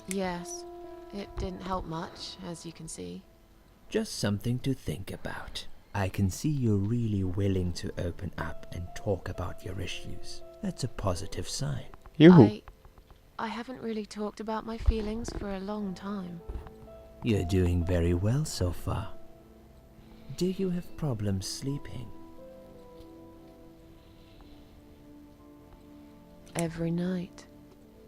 Yes, it didn't help much, as you can see. Just something to think about. I can see you're really willing to open up and talk about your issues. That's a positive sign. Yoo-hoo. I haven't really talked about my feelings for a long time. You're doing very well so far. Do you have problems sleeping? Every night.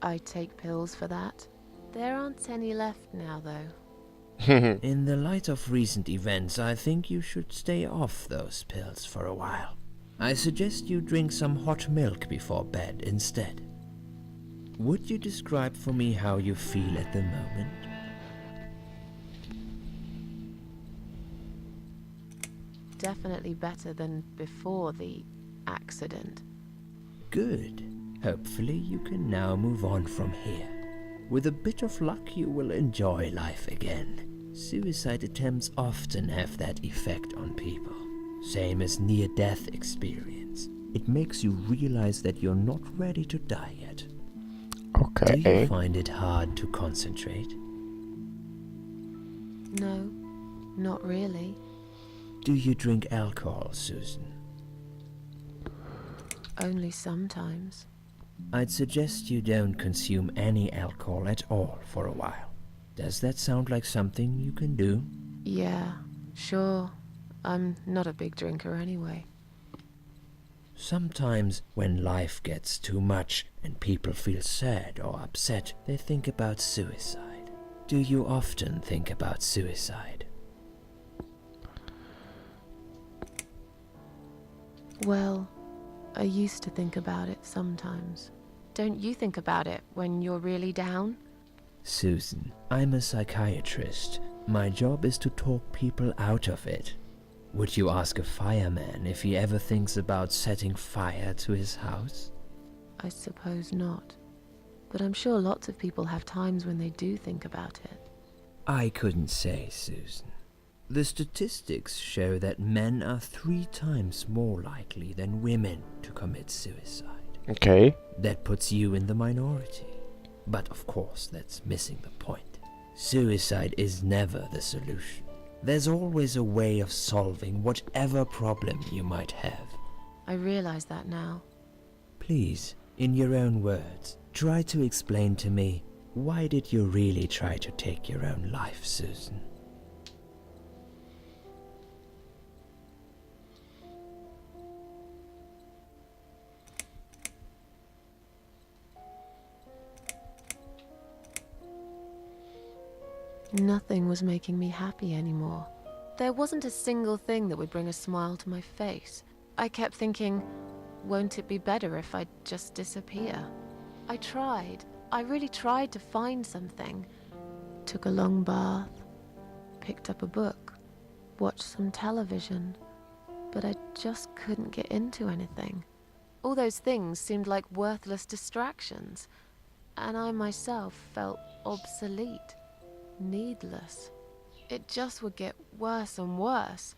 I take pills for that. There aren't any left now, though. In the light of recent events, I think you should stay off those pills for a while. I suggest you drink some hot milk before bed instead. Would you describe for me how you feel at the moment? Definitely better than before the accident. Good. Hopefully you can now move on from here. With a bit of luck, you will enjoy life again. Suicide attempts often have that effect on people. Same as near-death experience. It makes you realize that you're not ready to die yet. Do you Okay. find it hard to concentrate? No, not really. Do you drink alcohol, Susan? Only sometimes. I'd suggest you don't consume any alcohol at all for a while. Does that sound like something you can do? Yeah, sure. I'm not a big drinker anyway. Sometimes when life gets too much and people feel sad or upset, they think about suicide. Do you often think about suicide? Well, I used to think about it sometimes. Don't you think about it when you're really down? Susan, I'm a psychiatrist. My job is to talk people out of it. Would you ask a fireman if he ever thinks about setting fire to his house? I suppose not. But I'm sure lots of people have times when they do think about it. I couldn't say, Susan. The statistics show that men are 3 times more likely than women to commit suicide. Okay. That puts you in the minority. But of course, that's missing the point. Suicide is never the solution. There's always a way of solving whatever problem you might have. I realize that now. Please, in your own words, try to explain to me, why did you really try to take your own life, Susan? Nothing was making me happy anymore. There wasn't a single thing that would bring a smile to my face. I kept thinking, won't it be better if I just disappear? I tried. I really tried to find something. Took a long bath, picked up a book, watched some television, but I just couldn't get into anything. All those things seemed like worthless distractions, and I myself felt obsolete. Needless. It just would get worse and worse.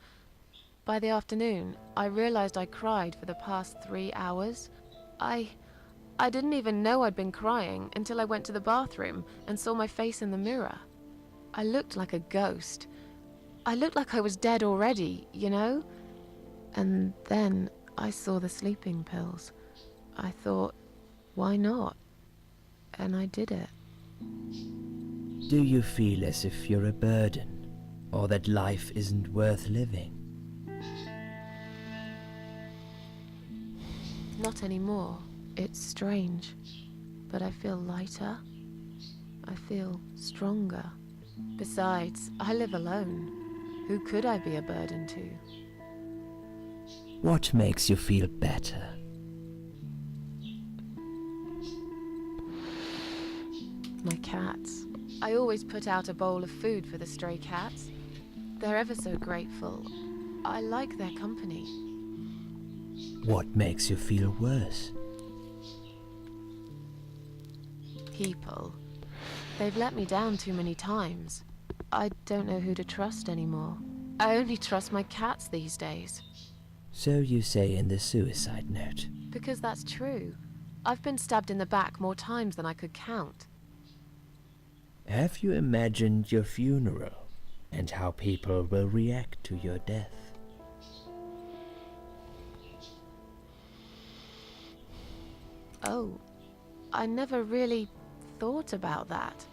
By the afternoon, I realized I cried for the past 3 hours. I didn't even know I'd been crying until I went to the bathroom and saw my face in the mirror. I looked like a ghost. I looked like I was dead already, you know? And then I saw the sleeping pills. I thought, why not? And I did it. Do you feel as if you're a burden, or that life isn't worth living? Not anymore. It's strange. But I feel lighter. I feel stronger. Besides, I live alone. Who could I be a burden to? What makes you feel better? My cats. I always put out a bowl of food for the stray cats. They're ever so grateful. I like their company. What makes you feel worse? People. They've let me down too many times. I don't know who to trust anymore. I only trust my cats these days. So you say in the suicide note. Because that's true. I've been stabbed in the back more times than I could count. Have you imagined your funeral and how people will react to your death? Oh, I never really thought about that.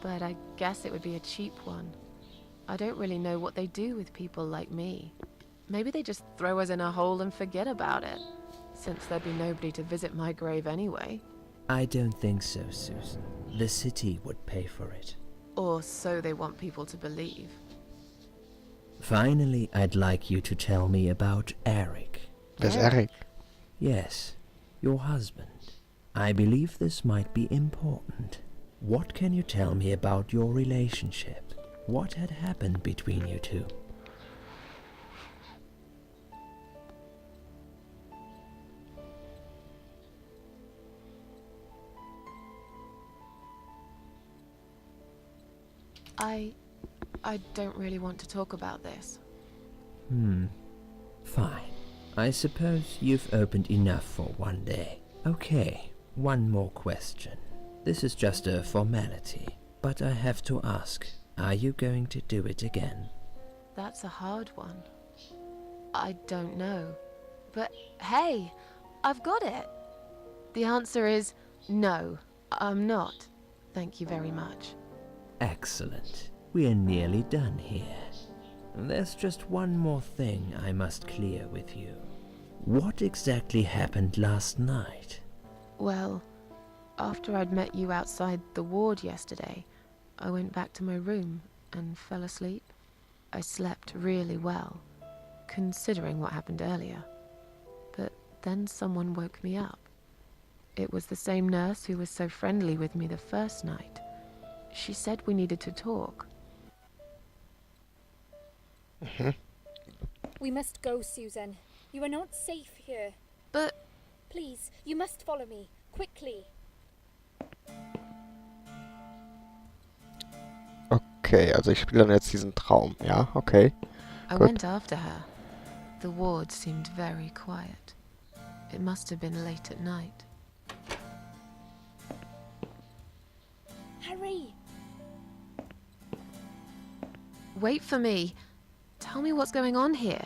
But I guess it would be a cheap one. I don't really know what they do with people like me. Maybe they just throw us in a hole and forget about it, since there'd be nobody to visit my grave anyway. I don't think so, Susan. The city would pay for it. Or so they want people to believe. Finally, I'd like you to tell me about Eric. Wer ist Eric? Yes, your husband. I believe this might be important. What can you tell me about your relationship? What had happened between you two? I don't really want to talk about this. Fine. I suppose you've opened enough for one day. Okay, one more question. This is just a formality, but I have to ask, are you going to do it again? That's a hard one. I don't know. But hey, I've got it. The answer is no, I'm not. Thank you very much. Excellent. We're nearly done here. There's just one more thing I must clear with you. What exactly happened last night? Well, after I'd met you outside the ward yesterday, I went back to my room and fell asleep. I slept really well, considering what happened earlier. But then someone woke me up. It was the same nurse who was so friendly with me the first night. She said we needed to talk. We must go, Susan. You are not safe here. But Please, you must follow me. Quickly. Okay, also ich spiele dann jetzt diesen Traum. Ja, okay. I Good. went after her. The ward seemed very quiet. It must have been late at night. Hurry! Wait for me. Tell me what's going on here.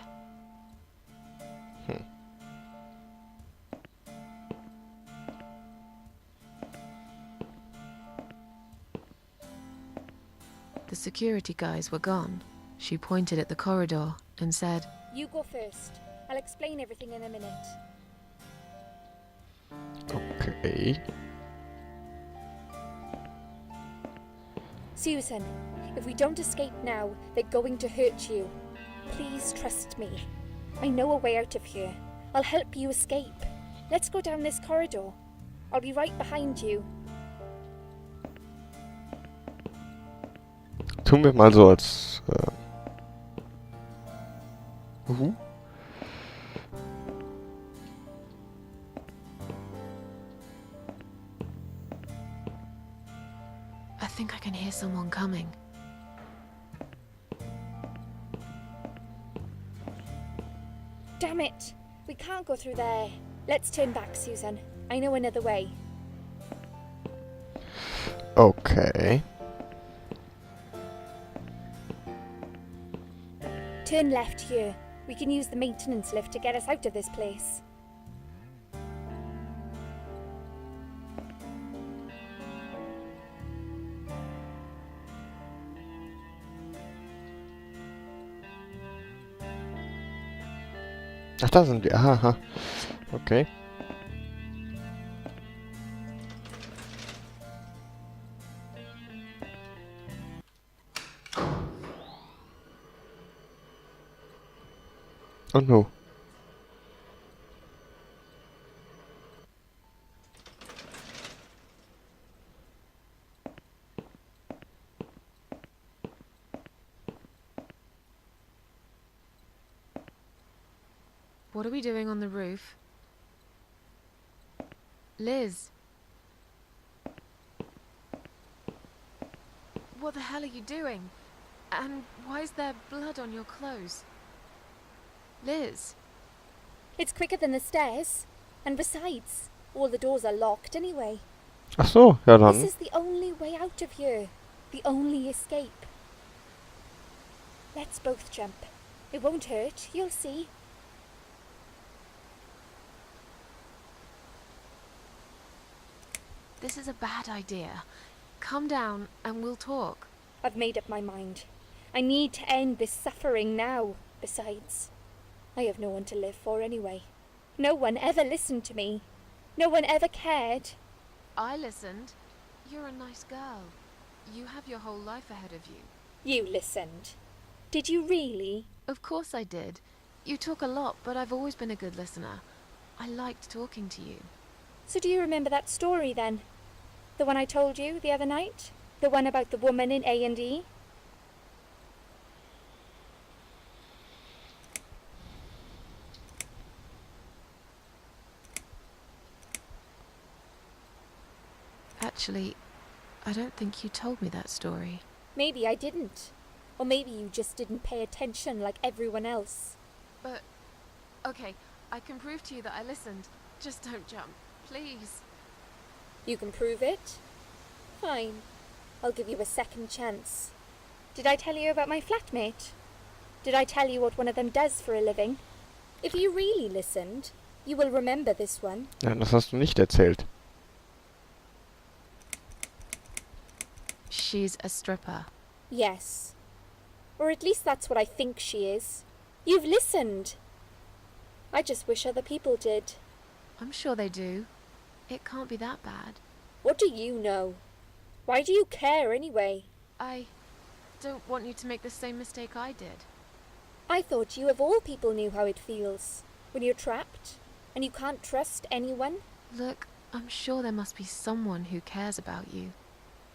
The security guys were gone. She pointed at the corridor and said, You go first. I'll explain everything in a minute. Okay. Susan, if we don't escape now, they're going to hurt you. Please trust me. I know a way out of here. I'll help you escape. Let's go down this corridor. I'll be right behind you. Tun wir mal so als... I think I can hear someone coming. Damn it! We can't go through there. Let's turn back, Susan. I know another way. Okay. Turn left here. We can use the maintenance lift to get us out of this place. Ach, da sind wir. Aha, aha. Okay. Oh no. What are we doing on the roof? Liz. What the hell are you doing? And why is there blood on your clothes? Liz. It's quicker than the stairs. And besides, all the doors are locked anyway. Ach so, ja This dann. is the only way out of here. The only escape. Let's both jump. It won't hurt, you'll see. This is a bad idea. Come down and we'll talk. I've made up my mind. I need to end this suffering now. Besides, I have no one to live for anyway. No one ever listened to me. No one ever cared. I listened. You're a nice girl. You have your whole life ahead of you. You listened. Did you really? Of course I did. You talk a lot, but I've always been a good listener. I liked talking to you. So do you remember that story then? The one I told you the other night? The one about the woman in A&E? Actually, I don't think you told me that story. Maybe I didn't. Or maybe you just didn't pay attention like everyone else. But, okay, I can prove to you that I listened. Just don't jump, please. You can prove it? Fine. I'll give you a second chance. Did I tell you about my flatmate? Did I tell you what one of them does for a living? If you really listened, you will remember this one. Ja, das hast du nicht erzählt. She's a stripper. Yes. Or at least that's what I think she is. You've listened. I just wish other people did. I'm sure they do. It can't be that bad. What do you know? Why do you care anyway? I don't want you to make the same mistake I did. I thought you of all people knew how it feels. When you're trapped, and you can't trust anyone. Look, I'm sure there must be someone who cares about you.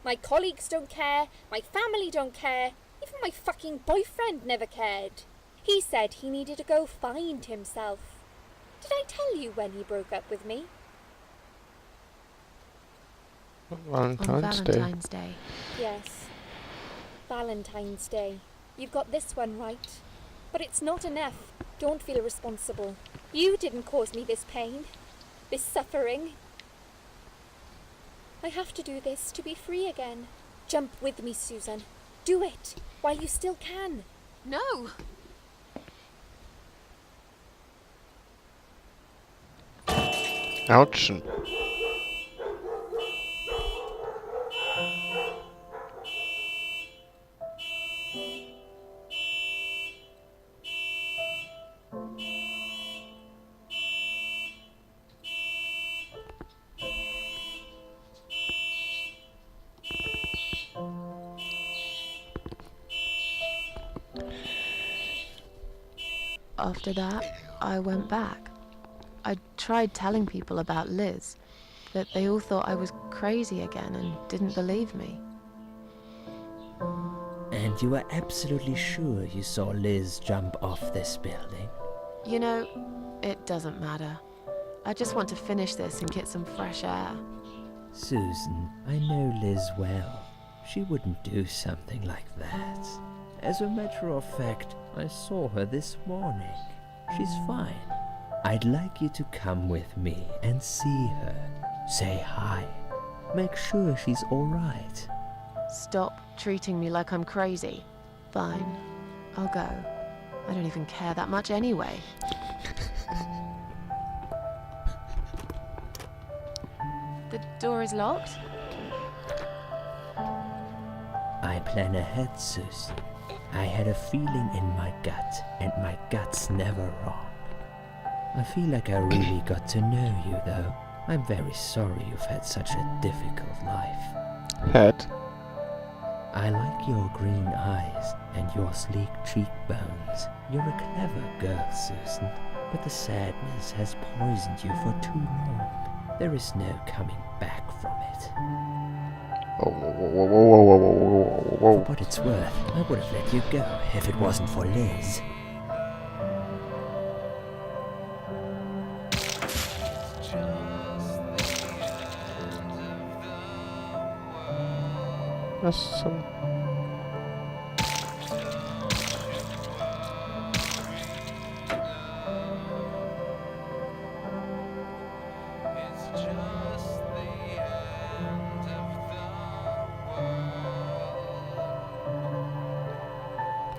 My colleagues don't care, my family don't care, even my fucking boyfriend never cared. He said he needed to go find himself. Did I tell you when he broke up with me? On Valentine's Day. Valentine's Day. Yes. Valentine's Day. You've got this one right. But it's not enough. Don't feel responsible. You didn't cause me this pain. This suffering. I have to do this to be free again. Jump with me, Susan. Do it while you still can. No! Ouch. After that, I went back. I tried telling people about Liz, but they all thought I was crazy again and didn't believe me. And you were absolutely sure you saw Liz jump off this building? You know, it doesn't matter. I just want to finish this and get some fresh air. Susan, I know Liz well. She wouldn't do something like that. As a matter of fact, I saw her this morning. She's fine. I'd like you to come with me and see her. Say hi. Make sure she's all right. Stop treating me like I'm crazy. Fine, I'll go. I don't even care that much anyway. The door is locked? I plan ahead, Susan. I had a feeling in my gut, and my gut's never wrong. I feel like I really got to know you, though. I'm very sorry you've had such a difficult life. Head. I like your green eyes and your sleek cheekbones. You're a clever girl, Susan, but the sadness has poisoned you for too long. There is no coming back from it. Whoa, whoa, whoa, whoa, whoa, whoa, whoa, whoa, whoa. For what it's worth, I would have let you go if it wasn't for Liz. Was zum...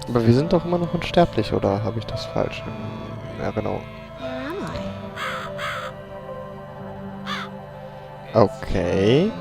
Aber wir sind doch immer noch unsterblich, oder habe ich das falsch in Erinnerung? Where am I? Okay.